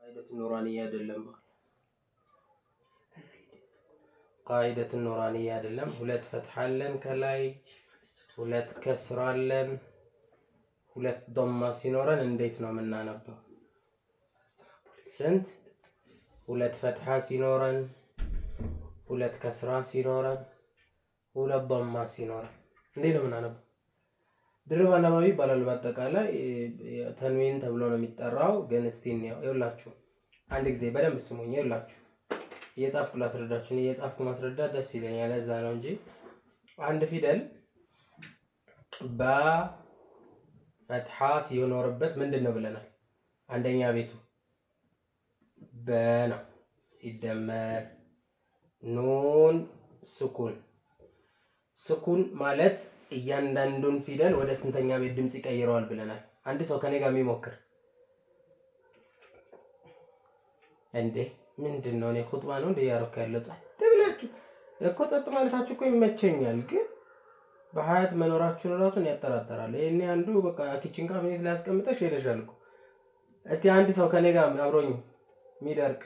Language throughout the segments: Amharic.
قاعدة النورانية አይደለም قاعدة النورانية አይደለም ሁለት ፈትሐ አለን ከላይ ሁለት ከስራ አለን ሁለት ضمة ሲኖረን እንዴት ነው የምናነበው ስንት ሁለት ፈትሐ ሲኖረን ሁለት ከስራ ሲኖረን ሁለት ضمة ሲኖረን እንዴት ነው የምናነበው ድርብ አናባቢ ይባላል በአጠቃላይ ተንዊን ተብሎ ነው የሚጠራው ግን እስቲ እንየው ይኸውላችሁ አንድ ጊዜ በደንብ ስሙኝ ይኸውላችሁ እየጻፍኩ ላስረዳችሁ ነው እየጻፍኩ ማስረዳት ደስ ይለኛል ለዛ ነው እንጂ አንድ ፊደል በፈትሐ ሲኖርበት ምንድነው ብለናል አንደኛ ቤቱ በ ነው ሲደመር ኑን ስኩን ማለት እያንዳንዱን ፊደል ወደ ስንተኛ ቤት ድምጽ ይቀይረዋል ብለናል አንድ ሰው ከኔ ጋር የሚሞክር እንዴ ምንድነው ነው ኹጥባ ነው እንዴ ያረከ ያለው ተብላችሁ እኮ ጸጥ ማለታችሁ እኮ ይመቸኛል ግን በሐያት መኖራችሁን ራሱን ያጠራጠራል ይሄኔ አንዱ በቃ ኪችን ካቢኔት ላይ አስቀምጠሽ ሄደሻል እኮ እስቲ አንድ ሰው ከኔ ጋር አብሮኝ ሚደርቅ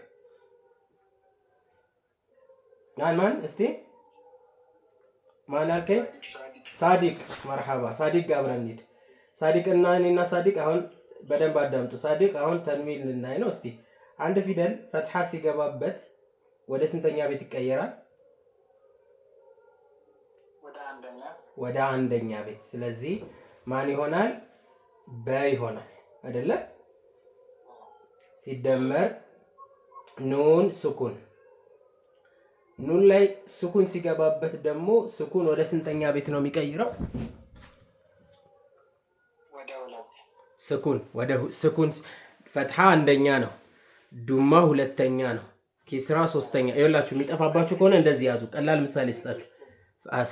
ማን እስቲ ማን አልከኝ ሳዲቅ መርሐባ ሳዲቅ አብረን እንሂድ ሳዲቅ እና እኔና ሳዲቅ አሁን በደንብ አዳምጡ ሳዲቅ አሁን ተንዊን ልናይ ነው እስቲ አንድ ፊደል ፈትሐ ሲገባበት ወደ ስንተኛ ቤት ይቀየራል ወደ አንደኛ ቤት ስለዚህ ማን ይሆናል በ ይሆናል አይደለ ሲደመር ኑን ስኩን ኑን ላይ ስኩን ሲገባበት ደግሞ ስኩን ወደ ስንተኛ ቤት ነው የሚቀይረው ስኩን ፈትሐ አንደኛ ነው ዱማ ሁለተኛ ነው ኪስራ ሶስተኛ ይኸውላችሁ የሚጠፋባችሁ ከሆነ እንደዚህ ያዙ ቀላል ምሳሌ ስጣችሁ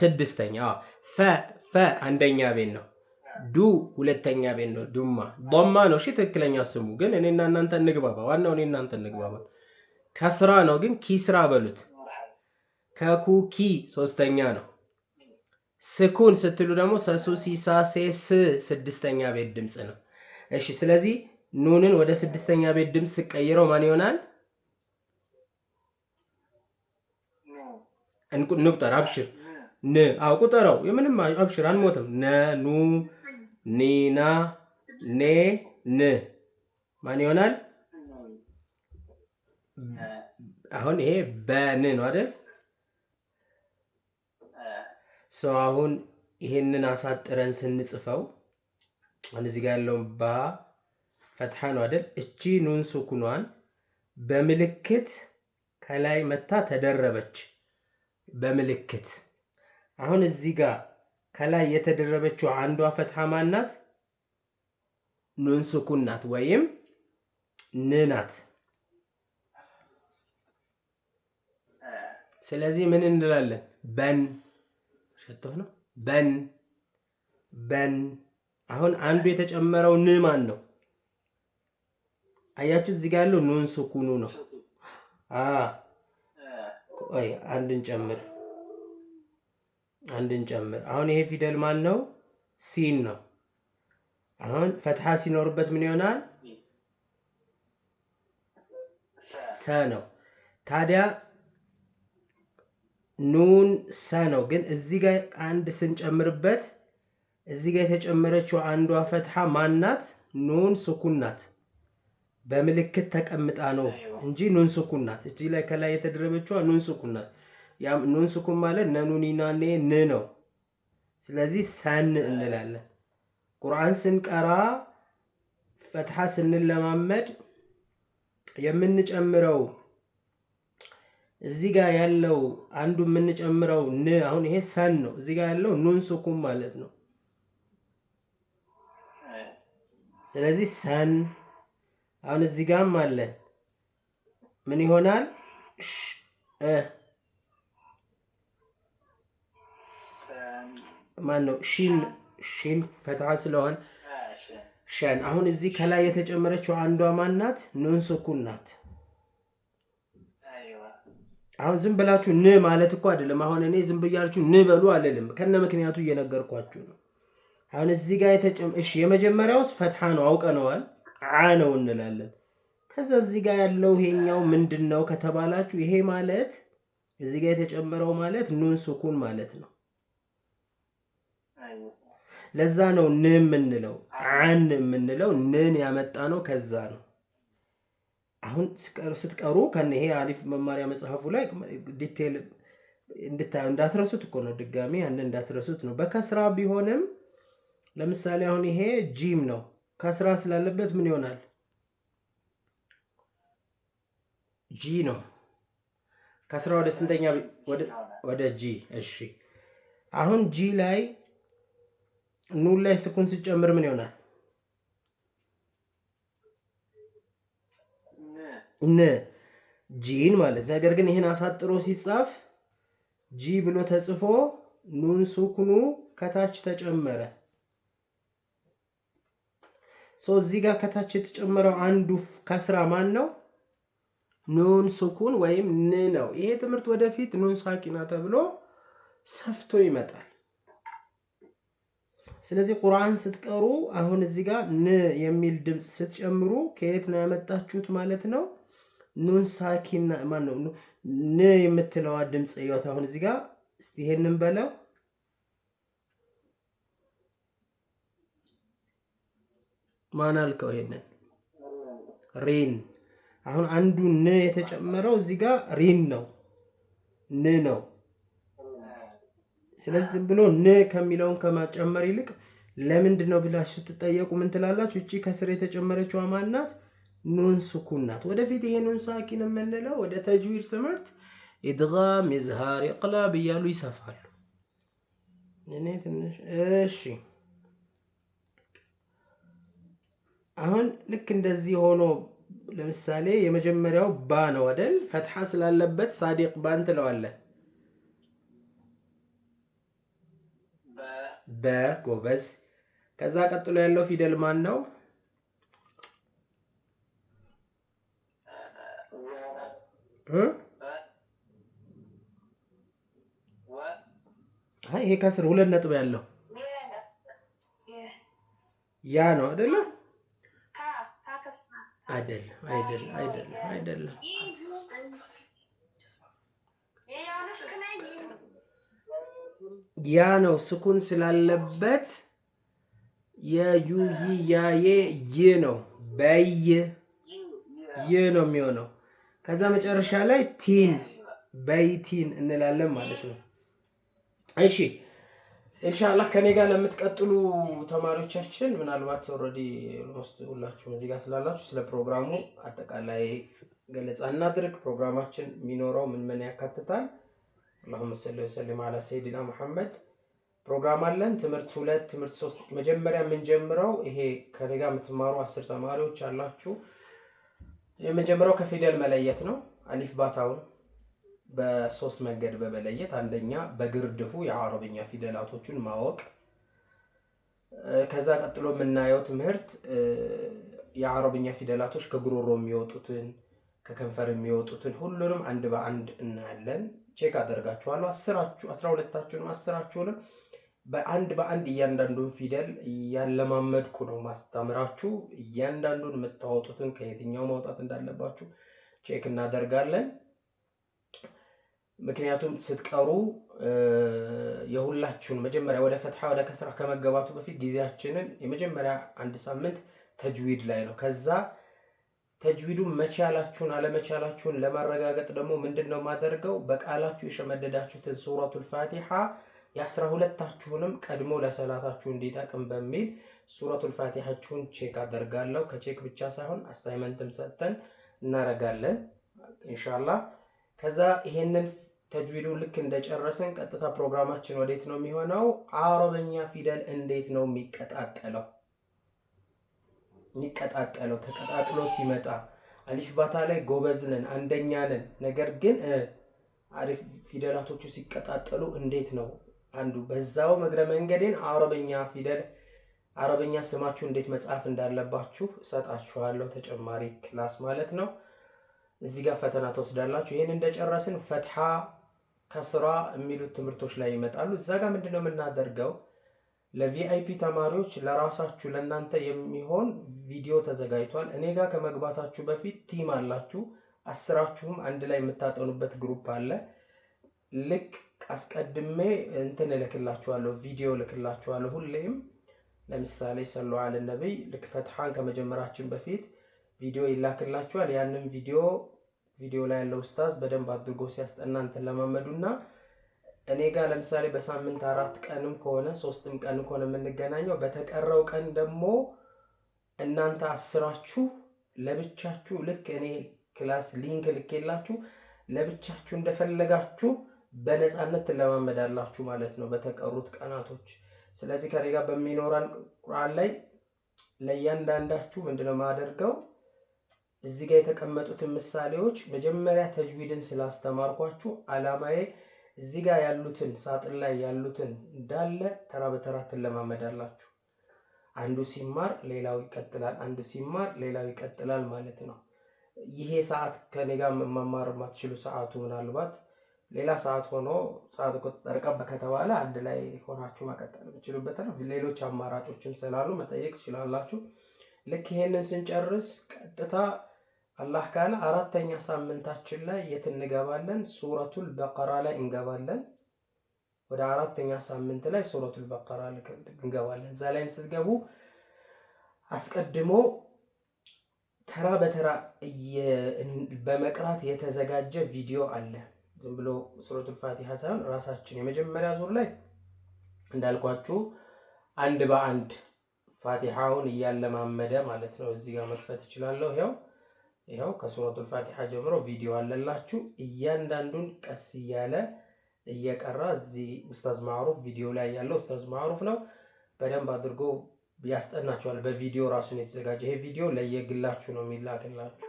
ስድስተኛ ፈ አንደኛ ቤት ነው ዱ ሁለተኛ ቤት ነው ዱማ ضማ ነው እሺ ትክክለኛ ስሙ ግን እኔና እናንተ እንግባባ ዋናው እኔና እናንተ እንግባባ ከስራ ነው ግን ኪስራ በሉት ከኩኪ ሶስተኛ ነው ስኩን ስትሉ ደግሞ ሰሱ ሲሳ ሴስ ስድስተኛ ቤት ድምጽ ነው እሺ ስለዚህ ኑንን ወደ ስድስተኛ ቤት ድምጽ ቀይረው ማን ይሆናል እንቁጠር አብሽር አው ቁጠረው የምንም አብሽር አንሞትም ኑ ኒና ኔ ን ማን ይሆናል አሁን ይሄ በን ነው አይደል አሁን ይሄንን አሳጥረን ስንጽፈው እዚህ ጋር ያለው ባ ፈትሐ ነው አይደል እቺ ኑን ሱኩኗን በምልክት ከላይ መታ ተደረበች በምልክት አሁን እዚህ ጋር ከላይ የተደረበችው አንዷ ፈትሐ ማናት ኑን ሱኩን ናት ወይም ን ናት ስለዚህ ምን እንላለን በን ሸተው ነው በን አሁን አንዱ የተጨመረው ን ማን ነው አያችሁ እዚህ ጋር ያለው ኑን ሱኩኑ ነው አንድን ጨምር አሁን ይሄ ፊደል ማን ነው ሲን ነው አሁን ፈትሐ ሲኖርበት ምን ይሆናል ሰ ነው ታዲያ ኑን ሰ ነው ግን እዚህ ጋር አንድ ስንጨምርበት እዚህ ጋር የተጨመረችው አንዷ ፈትሐ ማናት ኑን ሱኩን ናት በምልክት ተቀምጣ ነው እንጂ ኑን ሱኩን ናት እዚህ ላይ ከላይ የተደረበችው ኑን ሱኩን ናት ያ ኑን ሱኩን ማለት ነኑኒና ነ ነው ስለዚህ ሰን እንላለን ቁርአን ስንቀራ ፈትሐ ስንለማመድ የምንጨምረው እዚህ ጋር ያለው አንዱ የምንጨምረው ን አሁን ይሄ ሰን ነው እዚህ ጋር ያለው ኑን ሱኩን ማለት ነው ስለዚህ ሰን አሁን እዚህ ጋርም አለ ምን ይሆናል ማን ነው ሺን ፈትሐ ስለሆነ ሸን አሁን እዚህ ከላይ የተጨመረችው አንዷ ማናት ኑን ሱኩን ናት አሁን ዝም ብላችሁ ን ማለት እኮ አይደለም አሁን እኔ ዝም ብያችሁ ን በሉ አይደለም ከነ ምክንያቱ እየነገርኳችሁ ነው አሁን እዚህ ጋር እሺ የመጀመሪያውስ ፈትሐ ነው አውቀነዋል አ ነው እንላለን ከዛ እዚህ ጋር ያለው ይሄኛው ምንድነው ከተባላችሁ ይሄ ማለት እዚህ ጋር የተጨመረው ማለት ኑን ሱኩን ማለት ነው። ለዛ ነው ን የምንለው አን የምንለው ንን ያመጣ ነው ከዛ ነው። አሁን ስትቀሩ ከነ ይሄ አሊፍ መማሪያ መጽሐፉ ላይ ዲቴል እንድታዩ እንዳትረሱት እኮ ነው። ድጋሚ ያንን እንዳትረሱት ነው። በከስራ ቢሆንም ለምሳሌ አሁን ይሄ ጂም ነው። ከስራ ስላለበት ምን ይሆናል? ጂ ነው። ከስራ ወደ ስንተኛ? ወደ ጂ። እሺ አሁን ጂ ላይ ኑን ላይ ስኩን ሲጨምር ምን ይሆናል? ነ ጂን ማለት። ነገር ግን ይህን አሳጥሮ ሲጻፍ ጂ ብሎ ተጽፎ ኑን ሱኩኑ ከታች ተጨመረ። እዚህ ጋር ከታች የተጨመረው አንዱ ከስራ ማን ነው? ኑን ሱኩን ወይም ን ነው። ይሄ ትምህርት ወደፊት ኑን ሳኪና ተብሎ ሰፍቶ ይመጣል። ስለዚህ ቁርአን ስትቀሩ አሁን እዚህ ጋር ን የሚል ድምጽ ስትጨምሩ ከየት ነው ያመጣችሁት ማለት ነው? ኑን ሳኪና ማን ነው? ን የምትለዋ ድምጽ ይወጣ። አሁን እዚህ ጋር እስቲ ይሄንን በለው ማን አልከው? ይሄንን ሪን። አሁን አንዱ ን የተጨመረው እዚህ ጋር ሪን ነው፣ ን ነው። ስለዚህ ብሎ ን ከሚለውን ከማጨመር ይልቅ ለምንድን ነው ብላችሁ ስትጠየቁ ምን ትላላችሁ? እቺ ከስር የተጨመረችው ማናት? ኑን ሱኩን ናት። ወደፊት ይሄ ኑን ሳኪን የምንለው ወደ ተጅዊድ ትምህርት ኢድጋም፣ ኢዝሃር፣ ኢቅላብ እያሉ ይሰፋሉ። እኔ ትንሽ እሺ። አሁን ልክ እንደዚህ ሆኖ ለምሳሌ የመጀመሪያው ባ ነው አይደል? ፈትሐ ስላለበት ሳዲቅ ባን ትለዋለህ። በጎበዝ። ከዛ ቀጥሎ ያለው ፊደል ማን ነው? ይሄ ከስር ሁለት ነጥብ ያለው ያ ነው አይደለ? አይደለም። ያ ነው ስኩን ስላለበት የዩ ያየ ይ ነው። በይ ይ ነው የሚሆነው። ከዛ መጨረሻ ላይ ቲን በይቲን እንላለን ማለት ነው። እሺ ኢንሻአላህ ከኔ ጋር ለምትቀጥሉ ተማሪዎቻችን ምናልባት ኦልሬዲ ኦልሞስት ሁላችሁም እዚህ ጋር ስላላችሁ ስለ ፕሮግራሙ አጠቃላይ ገለጻ እናድርግ። ፕሮግራማችን የሚኖረው ምን ያካትታል? اللهم صل وسلم على سيدنا محمد ፕሮግራም አለን። ትምህርት 2 ትምህርት 3 መጀመሪያ የምንጀምረው ይሄ ከኔ ጋር የምትማሩ 10 ተማሪዎች አላችሁ። የመጀመሪያው ከፊደል መለየት ነው። አሊፍ ባታውን በሶስት መንገድ በመለየት አንደኛ በግርድፉ የአረብኛ ፊደላቶቹን ማወቅ። ከዛ ቀጥሎ የምናየው ትምህርት የአረብኛ ፊደላቶች ከጉሮሮ የሚወጡትን ከከንፈር የሚወጡትን ሁሉንም አንድ በአንድ እናያለን። ቼክ አደርጋችኋለሁ። 12ታችሁንም 10ታችሁንም በአንድ በአንድ እያንዳንዱን ፊደል ያለማመድኩ ነው ማስተምራችሁ። እያንዳንዱን የምታወጡትን ከየትኛው ማውጣት እንዳለባችሁ ቼክ እናደርጋለን። ምክንያቱም ስትቀሩ የሁላችሁን መጀመሪያ ወደ ፈትሐ ወደ ከስራ ከመገባቱ በፊት ጊዜያችንን የመጀመሪያ አንድ ሳምንት ተጅዊድ ላይ ነው። ከዛ ተጅዊዱን መቻላችሁን አለመቻላችሁን ለማረጋገጥ ደግሞ ምንድነው ማደርገው? በቃላችሁ የሸመደዳችሁትን ሱረቱል ፋቲሃ የ12ታችሁንም ቀድሞ ለሰላታችሁ እንዲጠቅም በሚል ሱረቱል ፋቲሃችሁን ቼክ አደርጋለሁ። ከቼክ ብቻ ሳይሆን አሳይመንትም ሰጥተን እናረጋለን ኢንሻአላህ። ከዛ ይሄንን ተጅዊዱን ልክ እንደጨረሰን ቀጥታ ፕሮግራማችን ወዴት ነው የሚሆነው? አረብኛ ፊደል እንዴት ነው የሚቀጣጠለው? ተቀጣጥሎ ሲመጣ አሊፍ ባታ ላይ ጎበዝ ነን፣ አንደኛ ነን። ነገር ግን አሪፍ ፊደላቶቹ ሲቀጣጠሉ እንዴት ነው አንዱ በዛው መግረ መንገዴን አረብኛ ፊደል አረብኛ ስማችሁ እንዴት መጻፍ እንዳለባችሁ ሰጣችኋለሁ። ተጨማሪ ክላስ ማለት ነው። እዚህ ጋር ፈተና ተወስዳላችሁ። ይሄን እንደጨረስን ፈትሐ ከስራ የሚሉት ትምህርቶች ላይ ይመጣሉ። እዛ ጋር ምንድነው የምናደርገው? ለቪአይፒ ተማሪዎች ለራሳችሁ ለእናንተ የሚሆን ቪዲዮ ተዘጋጅቷል። እኔ ጋር ከመግባታችሁ በፊት ቲም አላችሁ፣ አስራችሁም አንድ ላይ የምታጠኑበት ግሩፕ አለ። ልክ አስቀድሜ እንትን እልክላችኋለሁ፣ ቪዲዮ እልክላችኋለሁ ሁሌም። ለምሳሌ ሰሉ አለ ነብይ ልክ ፈትሐን ከመጀመራችን በፊት ቪዲዮ ይላክላችኋል። ያንን ቪዲዮ ላይ ያለው ኡስታዝ በደንብ አድርጎ ሲያስጠና እንትን ለማመዱና እኔ ጋር ለምሳሌ በሳምንት 4 ቀንም ከሆነ 3 ቀን ከሆነ የምንገናኘው፣ በተቀረው ቀን ደግሞ እናንተ አስራችሁ ለብቻችሁ ልክ እኔ ክላስ ሊንክ ልኬላችሁ ለብቻችሁ እንደፈለጋችሁ በነፃነት ትለማመዳላችሁ ማለት ነው በተቀሩት ቀናቶች። ስለዚህ ከኔ ጋር በሚኖረን ቁርአን ላይ ለእያንዳንዳችሁ ምንድነው ማደርገው እዚህ ጋር የተቀመጡትን ምሳሌዎች መጀመሪያ ተጅዊድን ስላስተማርኳችሁ አላማዬ እዚህ ጋር ያሉትን ሳጥን ላይ ያሉትን እንዳለ ተራ በተራ ትለማመዳላችሁ። አንዱ ሲማር ሌላው ይቀጥላል፣ አንዱ ሲማር ሌላው ይቀጥላል ማለት ነው። ይሄ ሰዓት ከኔ ጋር መማር የማትችሉ ሰዓቱ ምናልባት ሌላ ሰዓት ሆኖ ሰዓቱ ከተጠረቀበ ከተባለ አንድ ላይ ሆናችሁ መቀጠል የምትችሉበት ነው። ሌሎች አማራጮችም ስላሉ መጠየቅ ትችላላችሁ። ልክ ይሄንን ስንጨርስ ቀጥታ አላህ ካለ 4ኛ ሳምንታችን ላይ የት እንገባለን? ሱረቱል በቀራ ላይ እንገባለን። ወደ 4ኛ ሳምንት ላይ ሱረቱል በቀራ ላይ እንገባለን። እዛ ላይም ስትገቡ አስቀድሞ ተራ በተራ በመቅራት የተዘጋጀ ቪዲዮ አለ። ዝም ብሎ ሱረቱል ፋቲሃ ሳይሆን ራሳችን የመጀመሪያ ዙር ላይ እንዳልኳችሁ አንድ በአንድ ፋቲሃውን እያለማመደ ማለት ነው። እዚህ ጋር መክፈት እችላለሁ። ይኸው ከሱረቱል ፋቲሃ ጀምሮ ቪዲዮ አለላችሁ። እያንዳንዱን ቀስ እያለ እየቀራ እዚህ ኡስታዝ ማዕሩፍ ቪዲዮ ላይ ያለው ኡስታዝ ማዕሩፍ ነው። በደንብ አድርጎ ያስጠናችኋል። በቪዲዮ ራሱን የተዘጋጀ ይሄ ቪዲዮ ለየግላችሁ ነው የሚላክላችሁ።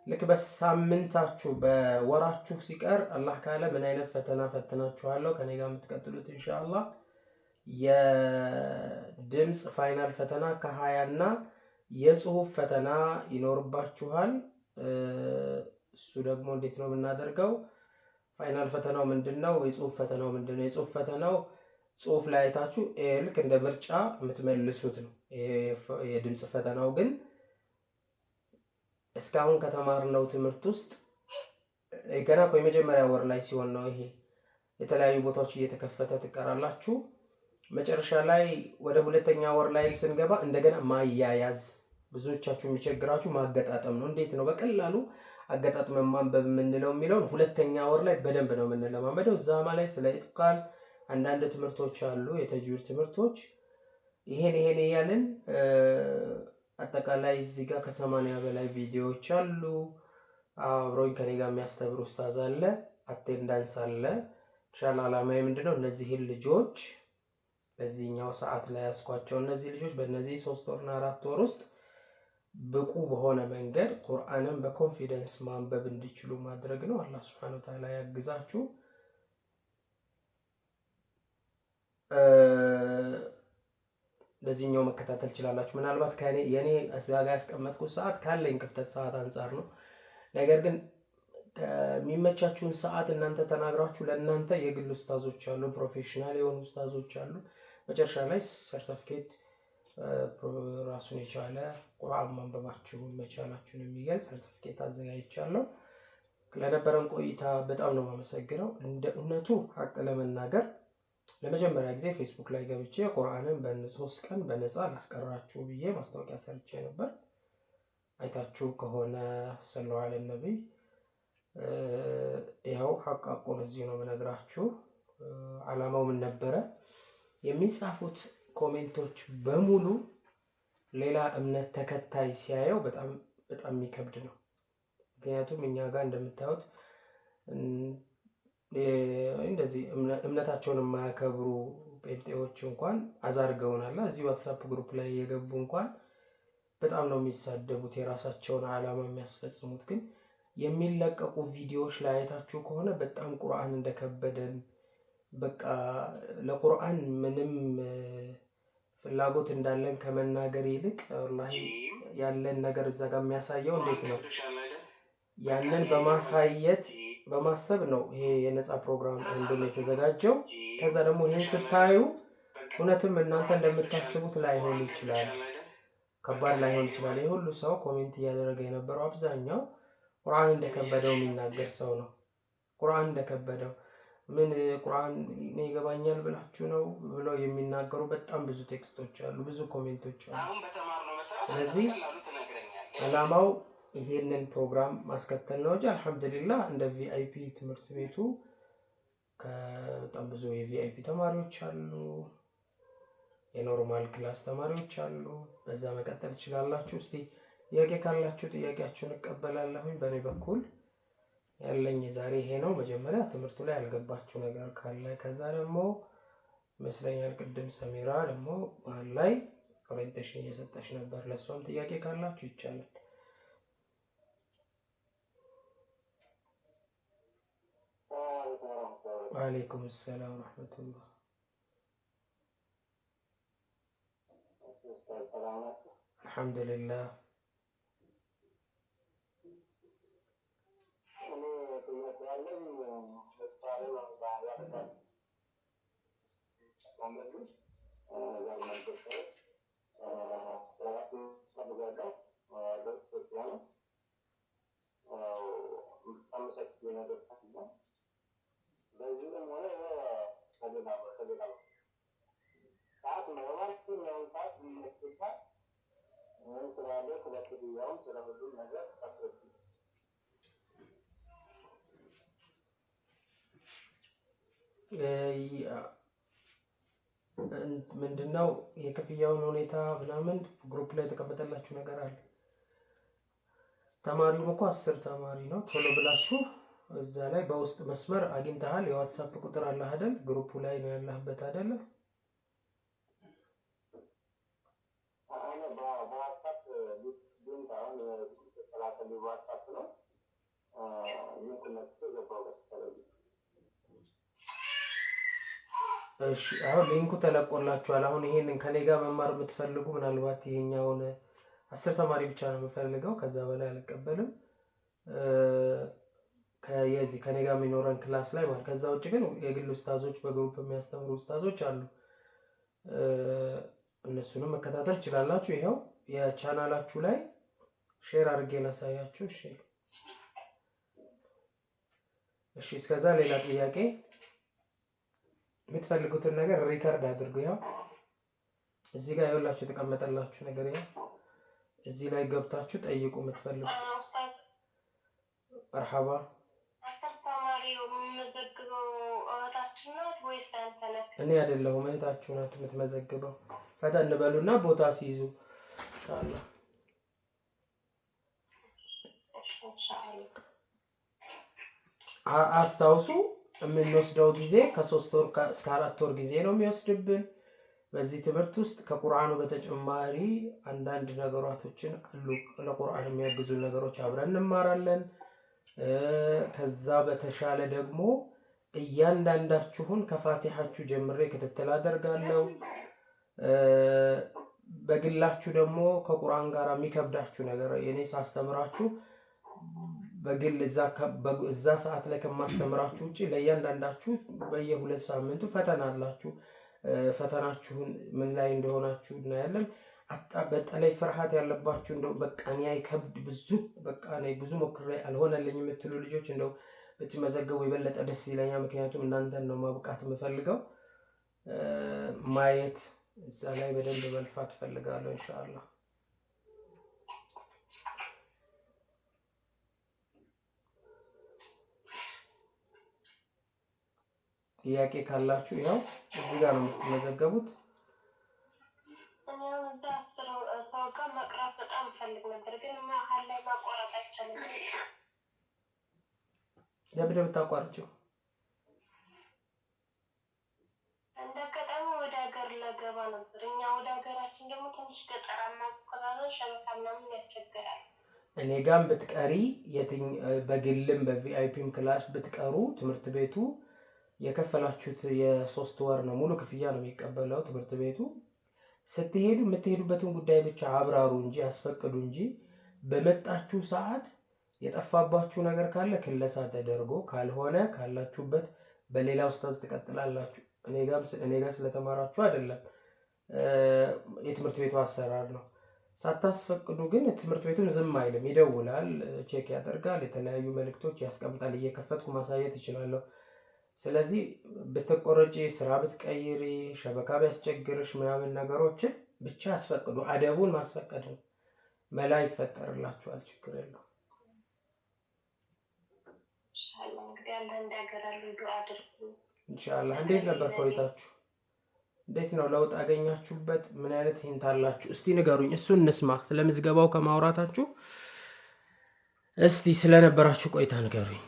ልክ በሳምንታችሁ በወራችሁ ሲቀር አላህ ካለ ምን አይነት ፈተና ፈትናችኋለሁ ከኔ ጋር የምትቀጥሉት ኢንሻአላህ የድምጽ ፋይናል ፈተና ከ20 እና የጽሁፍ ፈተና ይኖርባችኋል። እሱ ደግሞ እንዴት ነው የምናደርገው? ፋይናል ፈተናው ምንድነው? የጽሁፍ ፈተናው ምንድነው? የጽሁፍ ፈተናው ጽሁፍ ላይ አይታችሁ ልክ እንደ ምርጫ የምትመልሱት ነው። የድምጽ ፈተናው ግን እስካሁን ከተማርነው ትምህርት ውስጥ ገና የመጀመሪያ ወር ላይ ሲሆን ነው ይሄ የተለያዩ ቦታዎች እየተከፈተ ትቀራላችሁ። መጨረሻ ላይ ወደ 2ኛ ወር ላይ ስንገባ እንደገና ማያያዝ ብዙዎቻችሁ የሚቸግራችሁ ማገጣጠም ነው። እንዴት ነው በቀላሉ አገጣጥመን ማንበብ የምንለው የሚለውን 2ኛ ወር ላይ በደንብ ነው የምንለማመደው። ዛማ ላይ ስለ ኢጥቃን አንዳንድ ትምህርቶች አሉ፣ የተጅዊድ ትምህርቶች። ይሄን እያልን አጠቃላይ እዚህ ጋር ከ80 በላይ ቪዲዮዎች አሉ። አብሮኝ ከኔ ጋር የሚያስተምሩ ኡስታዝ አለ፣ አቴንዳንስ አለ። ኢንሻአላህ አላማዬ ምንድነው እነዚህን ልጆች በዚህኛው ሰዓት ላይ ያስኳቸው እነዚህ ልጆች በእነዚህ 3 ወርና 4 ወር ውስጥ ብቁ በሆነ መንገድ ቁርአንን በኮንፊደንስ ማንበብ እንዲችሉ ማድረግ ነው። አላህ Subhanahu Wa Ta'ala ያግዛችሁ። በዚህኛው መከታተል ትችላላችሁ። ምናልባት የኔ እዛ ጋር ያስቀመጥኩት ሰዓት ካለኝ ክፍተት ሰዓት አንፃር ነው። ነገር ግን የሚመቻችሁን ሰዓት እናንተ ተናግራችሁ ለእናንተ የግል ኡስታዞች አሉ፣ ፕሮፌሽናል የሆኑ ኡስታዞች አሉ። መጨረሻ ላይ ሰርቲፊኬት ራሱን የቻለ ቁርአን ማንበባችሁን መቻላችሁን የሚገልጽ ሰርቲፊኬት አዘጋጅቻለሁ። ለነበረን ቆይታ በጣም ነው የማመሰግነው። እንደ እውነቱ ሀቅ ለመናገር ለመጀመሪያ ጊዜ ፌስቡክ ላይ ገብቼ ቁርአንን በ3 ቀን በነፃ ላስቀራችሁ ብዬ ማስታወቂያ ሰርቼ ነበር። አይታችሁ ከሆነ ሰለላሁ ዐለይሂ ነብይ ይኸው ሐቃቁን እዚህ ነው የምነግራችሁ። ዓላማው ምን ነበረ? የሚጻፉት ኮሜንቶች በሙሉ ሌላ እምነት ተከታይ ሲያየው በጣም የሚከብድ ነው። ምክንያቱም እኛ ጋር እንደምታዩት እንደዚህ እምነታቸውን የማያከብሩ ጴንጤዎች እንኳን አዛርገውናል። እዚህ ዋትስአፕ ግሩፕ ላይ የገቡ እንኳን በጣም ነው የሚሳደቡት፣ የራሳቸውን ዓላማ የሚያስፈጽሙት። ግን የሚለቀቁ ቪዲዮዎች ላይ አይታችሁ ከሆነ በጣም ቁርአን እንደከበደን በቃ ለቁርአን ምንም ፍላጎት እንዳለን ከመናገር ይልቅ ወላሂ ያለን ነገር እዛ ጋር የሚያሳየው እንዴት ነው ያንን በማሳየት በማሰብ ነው ይሄ የነፃ ፕሮግራም እንደሆነ የተዘጋጀው። ከዛ ደግሞ ይሄን ስታዩ እውነትም እናንተ እንደምታስቡት ላይሆን ይችላል፣ ከባድ ላይሆን ይችላል። የሁሉ ሰው ኮሜንት እያደረገ የነበረው አብዛኛው ቁርአን እንደከበደው የሚናገር ሰው ነው። ቁርአን እንደከበደው ምን ቁርአን እኔ ይገባኛል ብላችሁ ነው ብለው የሚናገሩ በጣም ብዙ ቴክስቶች አሉ፣ ብዙ ኮሜንቶች አሉ። ስለዚህ አላማው ይሄንን ፕሮግራም ማስከተል ነው እንጂ አልሐምዱሊላህ እንደ ቪአይፒ ትምህርት ቤቱ በጣም ብዙ የቪአይፒ ተማሪዎች አሉ፣ የኖርማል ክላስ ተማሪዎች አሉ። በዛ መቀጠል ትችላላችሁ። እስቲ ጥያቄ ካላችሁ ጥያቄያችሁን እቀበላለሁኝ። በእኔ በኩል ያለኝ ዛሬ ይሄ ነው። መጀመሪያ ትምህርቱ ላይ ያልገባችሁ ነገር ካለ ከዛ ደግሞ ይመስለኛል ቅድም ሰሚራ ደግሞ መሀል ላይ ኦሪየንቴሽን እየሰጠች ነበር። ለሷም ጥያቄ ካላችሁ ይቻላል። ወአለይኩም ሰላም ወራህመቱላህ። አልሐምዱሊላህ። ምንድነው የክፍያውን ሁኔታ ምናምን ግሩፕ ላይ የተቀመጠላችሁ ነገር አለ። ተማሪው እኮ 10 ተማሪ ነው። ቶሎ ብላችሁ እዛ ላይ በውስጥ መስመር አግኝተሃል። የዋትስአፕ ቁጥር አለ አይደል? ግሩፑ ላይ ነው ያለህበት አይደል? እሺ አሁን ሊንኩ ተለቆላችኋል። አሁን ይሄንን ከኔ ጋር መማር የምትፈልጉ ምናልባት ይሄኛውን 10 ተማሪ ብቻ ነው የምፈልገው፣ ከዛ በላይ አልቀበልም። ከዚህ ከኔ ጋር የሚኖረን ክላስ ላይ ማለት ከዛ ውጭ ግን የግል ኡስታዞች በግሩፕ የሚያስተምሩ ኡስታዞች አሉ። እነሱንም መከታተል ትችላላችሁ። ይሄው የቻናላችሁ ላይ ሼር አድርጌ ላሳያችሁ። እሺ እስከዛ ሌላ ጥያቄ የምትፈልጉትን ነገር ሪከርድ አድርጉ። ያው እዚህ ጋር ያላችሁ የተቀመጠላችሁ ነገር ያው እዚህ ላይ ገብታችሁ ጠይቁ የምትፈልጉት። መርሐባ እኔ አይደለሁም እህታችሁ ናት የምትመዘግበው። ፈጠን በሉና ቦታ ሲይዙ ታላ አስታውሱ። የምንወስደው ጊዜ ከ3 ወር እስከ 4 ወር ጊዜ ነው የሚወስድብን። በዚህ ትምህርት ውስጥ ከቁርአኑ በተጨማሪ አንዳንድ ነገራቶችን አሉ፣ ለቁርአን የሚያግዙ ነገሮች አብረን እንማራለን። ከዛ በተሻለ ደግሞ እያንዳንዳችሁን ከፋቲሐችሁ ጀምሬ ክትትል አደርጋለሁ። በግላችሁ ደግሞ ከቁርአን ጋር የሚከብዳችሁ ነገር የኔ ሳስተምራችሁ በግል እዛ ሰዓት ላይ ከማስተምራችሁ ውጪ ለእያንዳንዳችሁ በየ2 ሳምንቱ ፈተና አላችሁ። ፈተናችሁን ምን ላይ እንደሆናችሁ እናያለን። በተለይ ፍርሃት ያለባችሁ እንደው በቃ እኔ አይከብድ ብዙ ሞክሬ አልሆነልኝ የምትሉ ልጆች እንደው ብትመዘገቡ የበለጠ ደስ ይለኛል። ምክንያቱም እናንተን ነው ማብቃት የምፈልገው። ማየት እዛ ላይ በደንብ መልፋት ፈልጋለሁ ኢንሻአላህ። ጥያቄ ካላችሁ ያው እዚህ ጋር ነው የምትመዘገቡት። ለምን ብታቋርጪው? እንደቀጠሙ ወደ ሀገር ለገባ ነበር። እኛ ወደ ሀገራችን ደግሞ ትንሽ ገጠራማ አካባቢ ሸበካ ምናምን ያስቸግራል። እኔ ጋም ብትቀሪ በግልም በቪአይፒም ክላስ ብትቀሩ ትምህርት ቤቱ የከፈላችሁት የ3 ወር ነው ሙሉ ክፍያ ነው የሚቀበለው ትምህርት ቤቱ። ስትሄዱ የምትሄዱበትን ጉዳይ ብቻ አብራሩ እንጂ አስፈቅዱ እንጂ በመጣችሁ ሰዓት የጠፋባችሁ ነገር ካለ ክለሳ ተደርጎ ካልሆነ ካላችሁበት በሌላ ኡስታዝ ትቀጥላላችሁ። እኔ ጋር ስለተማራችሁ አይደለም፣ የትምህርት ቤቱ አሰራር ነው። ሳታስፈቅዱ ግን ትምህርት ቤቱም ዝም አይልም፣ ይደውላል፣ ቼክ ያደርጋል፣ የተለያዩ መልእክቶች ያስቀምጣል። እየከፈትኩ ማሳየት እችላለሁ። ስለዚህ ብትቆረጪ፣ ስራ ብትቀይሪ፣ ሸበካ ቢያስቸግርሽ ምናምን ነገሮችን ብቻ አስፈቅዱ። አደቡን ማስፈቀድ ነው። መላ ይፈጠርላችኋል። ችግር የለው። ኢንሻአላህ። እንዴት ነበር ቆይታችሁ? እንዴት ነው? ለውጥ አገኛችሁበት? ምን አይነት ሂንት አላችሁ? እስቲ ንገሩኝ። እሱን እንስማ። ስለምዝገባው ከማውራታችሁ እስቲ ስለነበራችሁ ቆይታ ንገሩኝ።